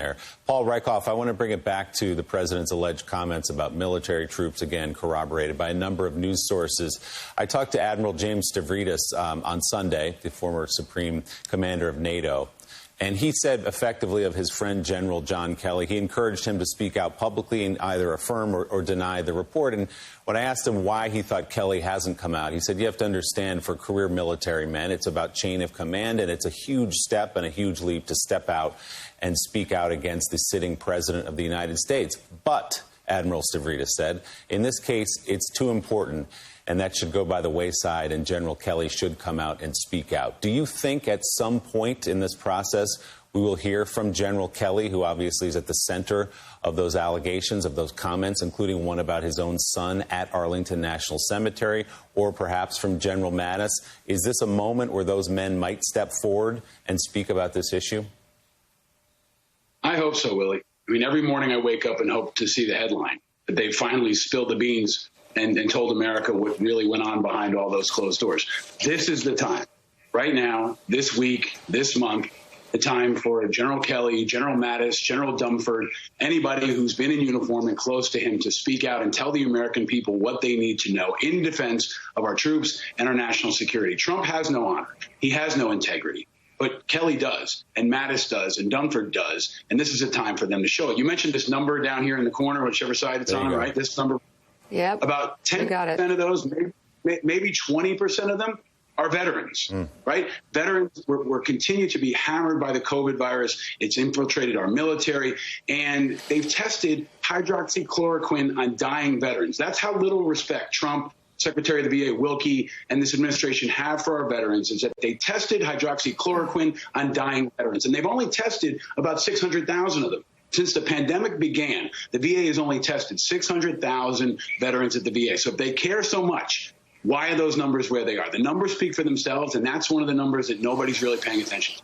there. Paul Rieckhoff, I want to bring it back to the president's alleged comments about military troops, again, corroborated by a number of news sources. I talked to Admiral James Stavridis on Sunday, the former Supreme Commander of NATO. And he said effectively of his friend General John Kelly, he encouraged him to speak out publicly and either affirm or deny the report. And when I asked him why he thought Kelly hasn't come out, he said, you have to understand, for career military men, it's about chain of command, and it's a huge step and a huge leap to step out and speak out against the sitting president of the United States. But, Admiral Stavridis said, in this case, it's too important, and that should go by the wayside, and General Kelly should come out and speak out. Do you think at some point in this process we will hear from General Kelly, who obviously is at the center of those allegations, of those comments, including one about his own son at Arlington National Cemetery, or perhaps from General Mattis? Is this a moment where those men might step forward and speak about this issue? I hope so, Willie. I mean, every morning I wake up and hope to see the headline that they finally spilled the beans and told America what really went on behind all those closed doors. This is the time, right now, this week, this month, the time for General Kelly, General Mattis, General Dunford, anybody who's been in uniform and close to him to speak out and tell the American people what they need to know in defense of our troops and our national security. Trump has no honor. He has no integrity. But Kelly does, and Mattis does, and Dunford does, and this is a time for them to show it. You mentioned this number down here in the corner, whichever side it's on, right? This number. Yep. About 10% of those, maybe 20% of them are veterans, right? Veterans were continue to be hammered by the COVID virus. It's infiltrated our military, and they've tested hydroxychloroquine on dying veterans. That's how little respect Trump, Secretary of the VA Wilkie, and this administration have for our veterans, is that they tested hydroxychloroquine on dying veterans, and they've only tested about 600,000 of them. Since the pandemic began, the VA has only tested 600,000 veterans at the VA. So if they care so much, why are those numbers where they are? The numbers speak for themselves, and that's one of the numbers that nobody's really paying attention to.